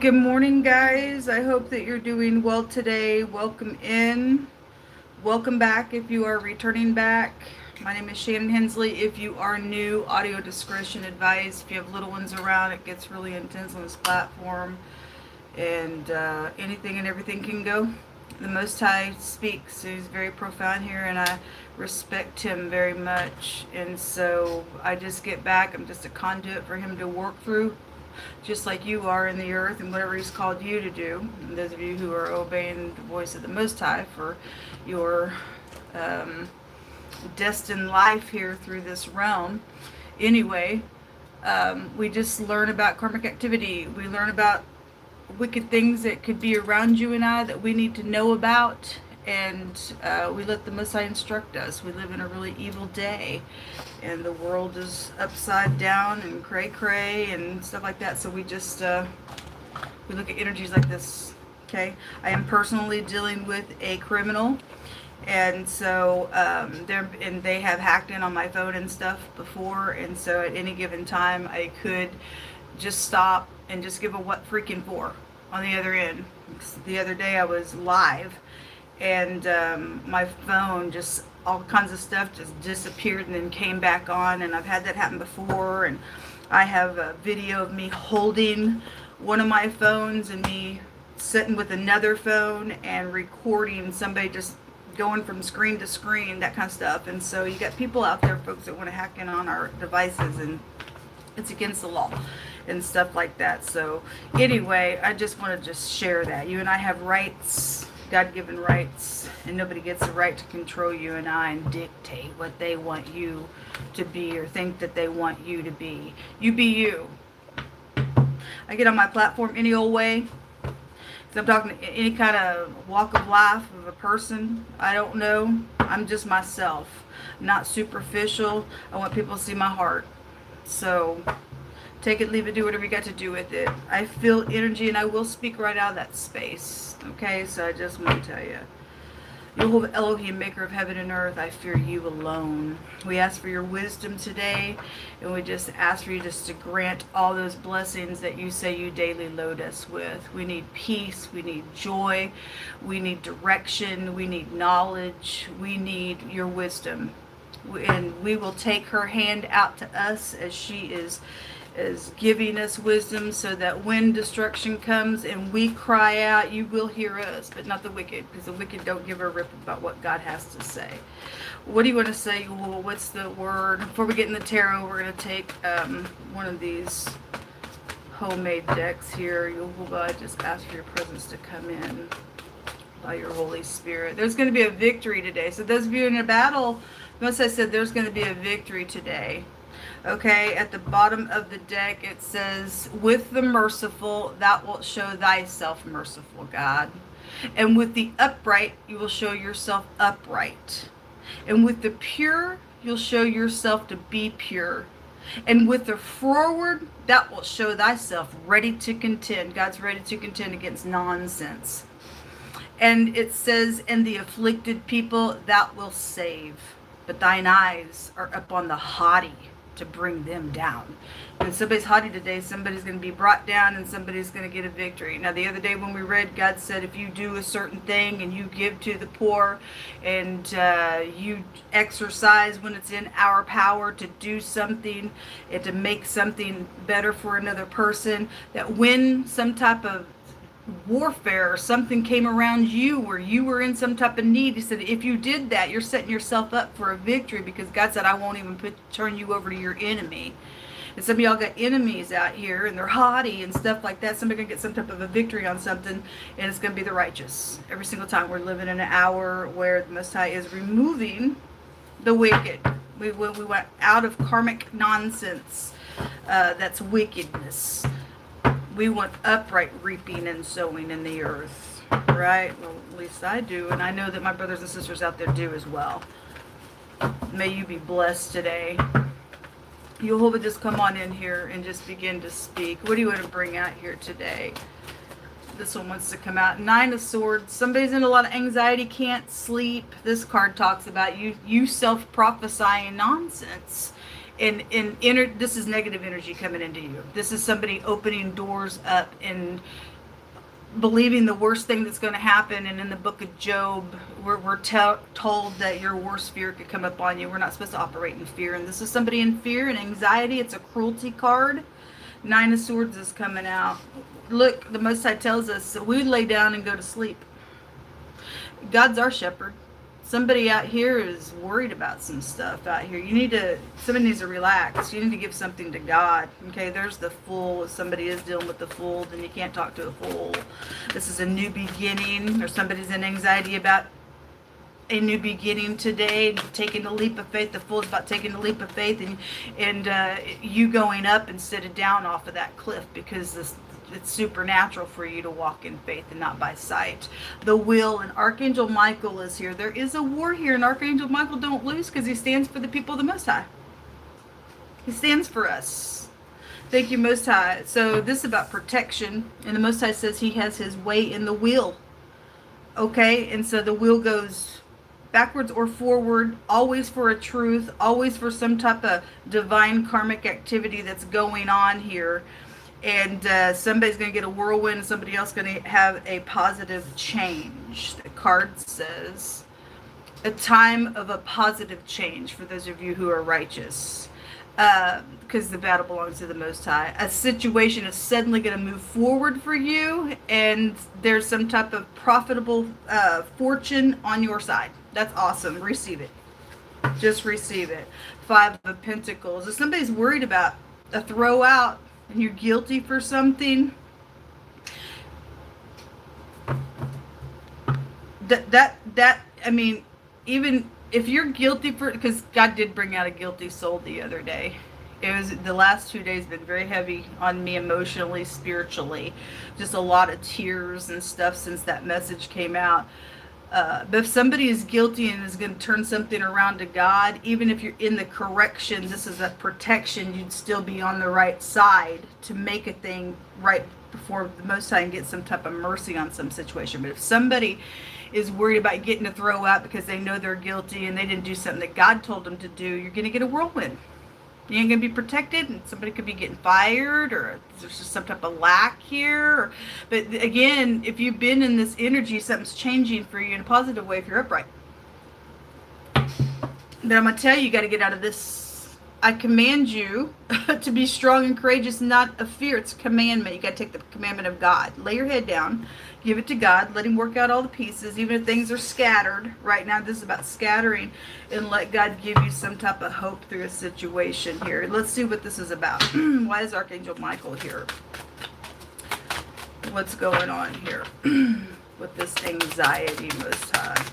Good morning, guys. I hope that you're doing well today. Welcome in. Welcome back if you are returning back. My name is Shannon Hensley. If you are new, audio discretion advised. If you have little ones around, it gets really intense on this platform. And anything and everything can go. The Most High speaks. He's very profound here, and I respect him very much. And so I just get back. I'm just a conduit for him to work through, just like you are in the earth and whatever he's called you to do. And those of you who are obeying the voice of the Most High for your destined life here through this realm. Anyway, we just learn about karmic activity. We learn about wicked things that could be around you and I that we need to know about. And we let the Most High instruct us. We live in a really evil day, and the world is upside down and cray cray and stuff like that. So we just we look at energies like this. Okay, I am personally dealing with a criminal, and so they have hacked in on my phone and stuff before, and so at any given time I could just stop and just give a what freaking for on the other end. The other day I was live, and my phone, just all kinds of stuff just disappeared and then came back on, and I've had that happen before. And I have a video of me holding one of my phones and me sitting with another phone and recording somebody just going from screen to screen, that kind of stuff. And so you got people out there, folks, that want to hack in on our devices, and it's against the law and stuff like that. So anyway, I just want to just share that you and I have rights, God-given rights, and nobody gets the right to control you and I and dictate what they want you to be or think that they want you to be. You be you. I get on my platform any old way. I'm talking to any kind of walk of life of a person. I don't know. I'm just myself. I'm not superficial. I want people to see my heart. So take it, leave it, do whatever you got to do with it. I feel energy, and I will speak right out of that space. Okay, so I just want to tell you, Jehovah Elohim, maker of heaven and earth, I fear you alone. We ask for your wisdom today, and we just ask for you just to grant all those blessings that you say you daily load us with. We need peace, we need joy, we need direction, we need knowledge, we need your wisdom. And we will take her hand out to us as she is giving us wisdom, so that when destruction comes and we cry out, you will hear us, but not the wicked, because the wicked don't give a rip about what God has to say. What do you want to say? Well, what's the word? Before we get in the tarot, we're going to take one of these homemade decks here. I just ask for your presence to come in by your Holy Spirit. There's going to be a victory today. So those of you in a battle, once I said there's going to be a victory today. Okay, at the bottom of the deck it says, with the merciful thou wilt show thyself merciful, God. And with the upright you will show yourself upright. And with the pure you'll show yourself to be pure. And with the forward thou wilt show thyself ready to contend. God's ready to contend against nonsense. And it says, and the afflicted people thou wilt save. But thine eyes are up on the haughty, to bring them down. When somebody's haughty today, somebody's going to be brought down, and somebody's going to get a victory. Now, the other day when we read, God said if you do a certain thing and you give to the poor, and you exercise when it's in our power to do something and to make something better for another person, that when some type of warfare or something came around you where you were in some type of need, he said if you did that, you're setting yourself up for a victory, because God said I won't even turn you over to your enemy. And some of y'all got enemies out here, and they're haughty and stuff like that. Somebody's gonna get some type of a victory on something, and it's gonna be the righteous. Every single time. We're living in an hour where the Most High is removing the wicked. We went out of karmic nonsense. That's wickedness. We want upright reaping and sowing in the earth, right? Well, at least I do, and I know that my brothers and sisters out there do as well. May you be blessed today. Jehovah, just come on in here and just begin to speak. What do you want to bring out here today? This one wants to come out. Nine of Swords. Somebody's in a lot of anxiety, can't sleep. This card talks about you self-prophesying nonsense. This is negative energy coming into you. This is somebody opening doors up and believing the worst thing that's going to happen. And in the book of Job, we're told that your worst fear could come upon you. We're not supposed to operate in fear. And this is somebody in fear and anxiety. It's a cruelty card. 9 of Swords is coming out. Look, the Most High tells us that we lay down and go to sleep. God's our shepherd. Somebody out here is worried about some stuff out here. Somebody needs to relax. You need to give something to God. Okay, there's the Fool. If somebody is dealing with the Fool, then you can't talk to a fool. This is a new beginning, or somebody's in anxiety about a new beginning today, taking the leap of faith. The Fool is about taking the leap of faith, and you going up instead of down off of that cliff, because it's supernatural for you to walk in faith and not by sight. The Will, and Archangel Michael is here. There is a war here, and Archangel Michael don't lose, because he stands for the people of the Most High. He stands for us. Thank you, Most High. So this is about protection, and the Most High says he has his way in the wheel. Okay, and so the wheel goes backwards or forward, always for a truth, always for some type of divine karmic activity that's going on here. And somebody's going to get a whirlwind, and somebody else going to have a positive change. The card says a time of a positive change for those of you who are righteous, because the battle belongs to the Most High. A situation is suddenly going to move forward for you, and there's some type of profitable fortune on your side. That's awesome. Receive it. Just receive it. 5 of Pentacles. If somebody's worried about a throw out, and you're guilty for something, I mean, even if you're guilty for, because God did bring out a guilty soul the other day. It was, the last 2 days been very heavy on me emotionally, spiritually, just a lot of tears and stuff since that message came out. But if somebody is guilty and is going to turn something around to God, even if you're in the correction, this is a protection. You'd still be on the right side to make a thing right before the Most High and get some type of mercy on some situation. But if somebody is worried about getting a throw out because they know they're guilty and they didn't do something that God told them to do, you're going to get a whirlwind. You ain't going to be protected, and somebody could be getting fired, or there's just some type of lack here. But again, if you've been in this energy, something's changing for you in a positive way if you're upright. But I'm going to tell you, you got to get out of this. I command you to be strong and courageous, not of fear. It's a commandment. You got to take the commandment of God. Lay your head down. Give it to God. Let him work out all the pieces, even if things are scattered. Right now, this is about scattering, and let God give you some type of hope through a situation here. Let's see what this is about. Why is Archangel Michael here? What's going on here with this anxiety, Most High?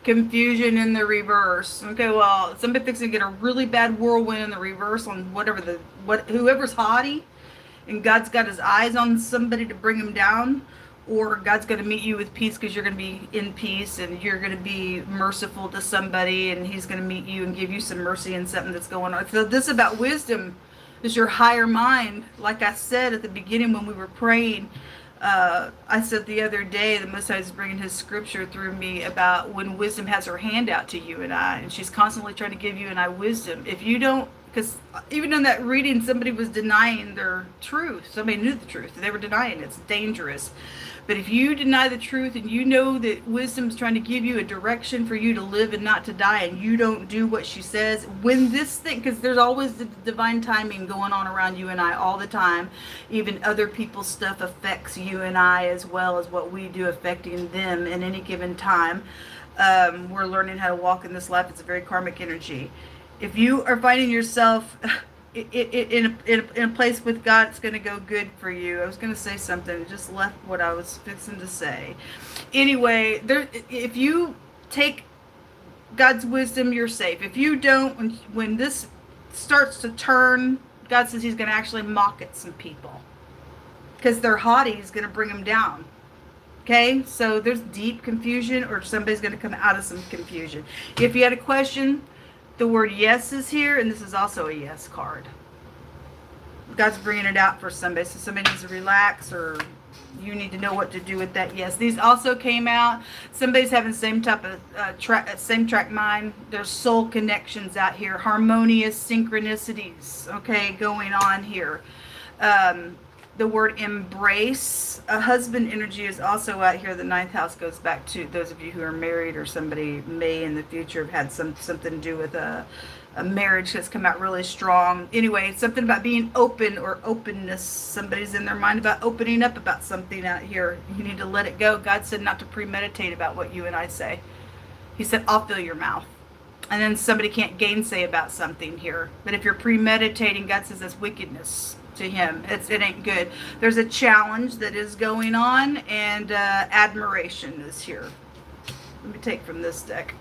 Confusion in the reverse. Okay, well, somebody fixing to get a really bad whirlwind in the reverse on whoever's haughty, and God's got his eyes on somebody to bring him down, or God's going to meet you with peace because you're going to be in peace, and you're going to be merciful to somebody, and he's going to meet you and give you some mercy in something that's going on. So this is about wisdom. This is your higher mind. Like I said at the beginning when we were praying, I said the other day, the Most High is bringing his scripture through me about when wisdom has her hand out to you and I, and she's constantly trying to give you and I wisdom. If you don't, because even in that reading, somebody was denying their truth. Somebody knew the truth. They were denying it. It's dangerous. But if you deny the truth and you know that wisdom is trying to give you a direction for you to live and not to die, and you don't do what she says, when this thing, because there's always the divine timing going on around you and I all the time. Even other people's stuff affects you and I as well as what we do affecting them in any given time. We're learning how to walk in this life. It's a very karmic energy. If you are finding yourself in a place with God, it's going to go good for you. I was going to say something, just left what I was fixing to say. Anyway, if you take God's wisdom, you're safe. If you don't, when this starts to turn, God says he's going to actually mock at some people, because they're haughty. He's going to bring them down. Okay, so there's deep confusion, or somebody's going to come out of some confusion. If you had a question, the word yes is here, and this is also a yes card. God's bringing it out for somebody. So somebody needs to relax, or you need to know what to do with that yes. These also came out. Somebody's having same type of same track mind. There's soul connections out here. Harmonious synchronicities, okay, going on here. The word embrace. A husband energy is also out here. The ninth house goes back to those of you who are married, or somebody may in the future have had something to do with a marriage that's come out really strong. Anyway, it's something about being open or openness. Somebody's in their mind about opening up about something out here. You need to let it go. God said not to premeditate about what you and I say. He said, I'll fill your mouth. And then somebody can't gainsay about something here. But if you're premeditating, God says that's wickedness to him. It ain't good. There's a challenge that is going on, and admiration is here. Let me take from this deck.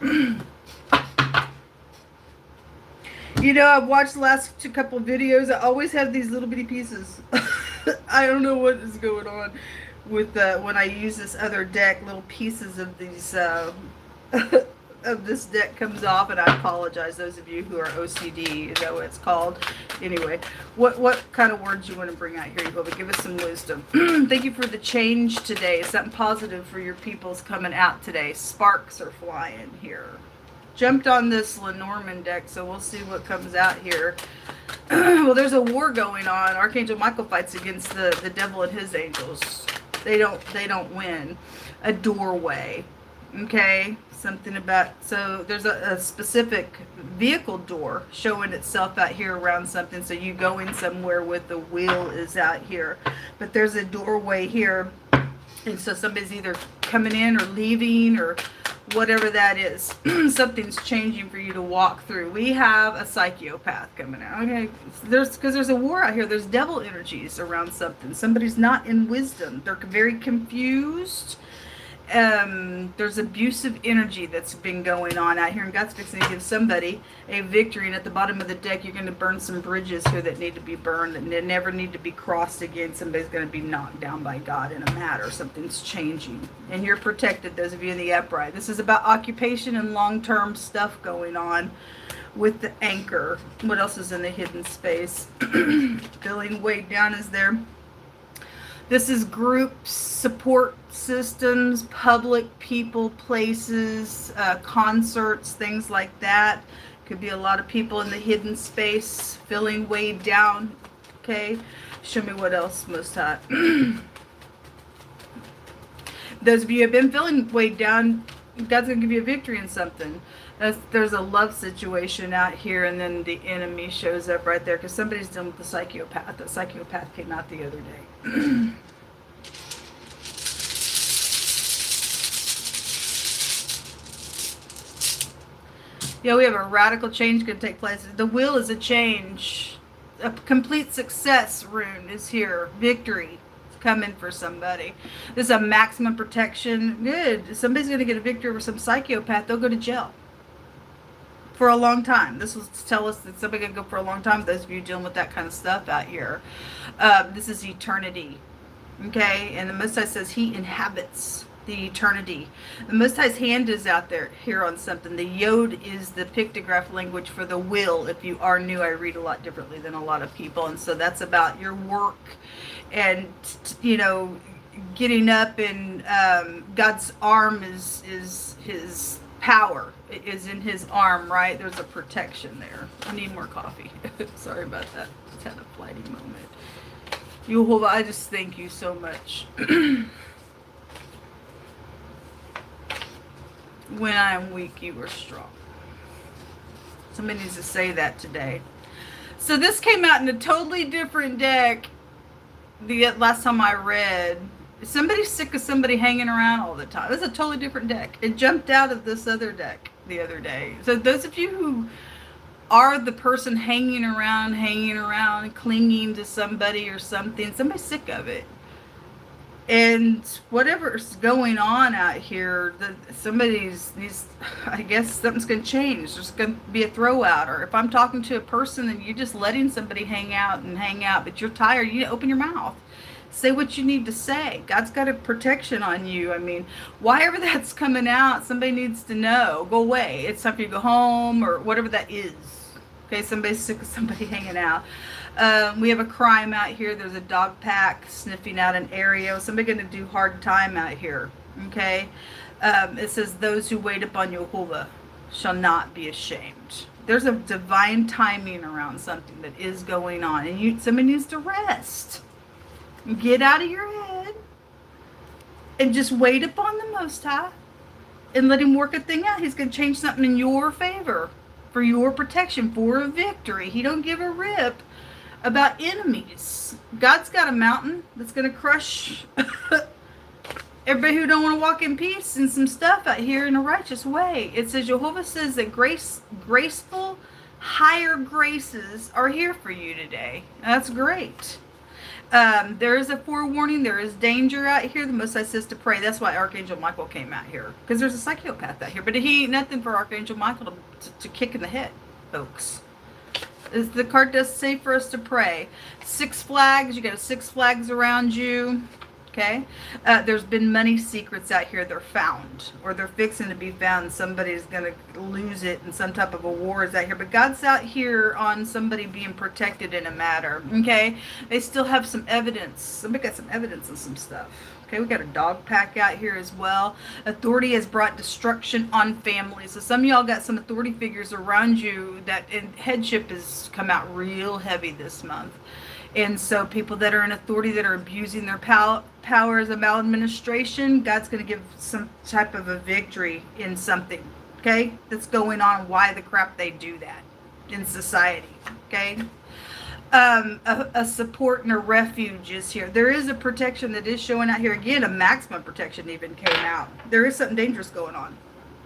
You know, I've watched the last couple of videos. I always have these little bitty pieces. I don't know what is going on with when I use this other deck. Little pieces of these of this deck comes off, and I apologize. Those of you who are OCD, is that what it's called? Anyway, what kind of words you want to bring out here? You give us some wisdom. Thank you for the change today. Something positive for your people's coming out today. Sparks are flying here. Jumped on this Lenormand deck, so we'll see what comes out here. Well, there's a war going on. Archangel Michael fights against the devil and his angels. They don't win. A doorway. Okay, something about, so there's a specific vehicle door showing itself out here around something. So you going somewhere with the wheel is out here, but there's a doorway here, and so somebody's either coming in or leaving or whatever that is. Something's changing for you to walk through. We have a psychopath coming out. Okay, because there's a war out here. There's devil energies around something. Somebody's not in wisdom. They're very confused. There's abusive energy that's been going on out here, and God's fixing to give somebody a victory. And at the bottom of the deck, you're going to burn some bridges here that need to be burned, and they never need to be crossed again. Somebody's going to be knocked down by God in a matter. Something's changing, and you're protected, those of you in the upright. This is about occupation and long-term stuff going on with the anchor. What else is in the hidden space? Feeling weighed down is there. This is groups, support systems, public people, places, concerts, things like that. Could be a lot of people in the hidden space feeling weighed down. Okay, show me what else, Most High. Those of you who have been feeling weighed down, God's going to give you a victory in something. There's a love situation out here, and then the enemy shows up right there because somebody's dealing with the psychopath. The psychopath came out the other day. Yeah, we have a radical change going to take place. The will is a change. A complete success rune is here. Victory is coming for somebody. This is a maximum protection. Good. Somebody's going to get a victory over some psychopath. They'll go to jail for a long time. This will tell us that somebody's going to go for a long time. Those of you dealing with that kind of stuff out here. This is eternity. Okay? And the Most High says he inhabits the eternity. The Most High's hand is out there here on something. The Yod is the pictograph language for the will. If you are new, I read a lot differently than a lot of people, and so that's about your work and you know, getting up, and God's arm is his power is in his arm, right? There's a protection there. I need more coffee. Sorry about that. Just had a flighty moment. Yehovah, I just thank you so much. When I am weak, you are strong. Somebody needs to say that today. So this came out in a totally different deck the last time I read. Somebody's sick of somebody hanging around all the time. It's a totally different deck. It jumped out of this other deck the other day. So those of you who are the person hanging around, clinging to somebody or something, somebody's sick of it. And whatever's going on out here, I guess something's going to change. There's going to be a throwout. Or if I'm talking to a person and you're just letting somebody hang out, but you're tired, you open your mouth. Say what you need to say. God's got a protection on you. I mean, whatever that's coming out, somebody needs to know. Go away. It's time for you to go home or whatever that is. Okay, somebody's sick of somebody hanging out. We have a crime out here. There's a dog pack sniffing out an area. Somebody going to do hard time out here. Okay. It says, those who wait upon Yehovah shall not be ashamed. There's a divine timing around something that is going on, and somebody needs to rest. Get out of your head and just wait upon the Most High and let him work a thing out. He's going to change something in your favor, for your protection, for a victory. He don't give a rip about enemies. God's got a mountain that's going to crush everybody who don't want to walk in peace and some stuff out here in a righteous way. It says, Jehovah says that graceful, higher graces are here for you today. That's great. There is a forewarning. There is danger out here. The Most High says to pray. That's why Archangel Michael came out here, because there's a psychopath out here. But he ain't nothing for Archangel Michael to kick in the head, folks. As the card does say for us to pray. 6 flags. You got 6 flags around you. Okay, there's been money secrets out here. They're found, or they're fixing to be found. Somebody's going to lose it, and some type of a war is out here. But God's out here on somebody being protected in a matter. Okay, they still have some evidence. Somebody got some evidence of some stuff. Okay, we got a dog pack out here as well. Authority has brought destruction on families. So some of y'all got some authority figures around you that headship has come out real heavy this month. And so people that are in authority that are abusing their power as a maladministration, God's going to give some type of a victory in something, okay, that's going on, why the crap they do that in society, okay? A support and a refuge is here. There is a protection that is showing out here. Again, a maximum protection even came out. There is something dangerous going on,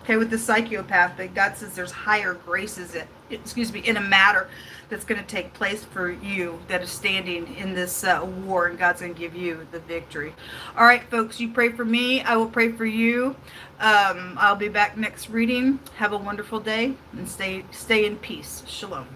okay, with the psychopath, but God says there's higher graces in a matter that's going to take place for you that is standing in this war, and God's going to give you the victory. All right, folks, you pray for me. I will pray for you. I'll be back next reading. Have a wonderful day, and stay in peace. Shalom.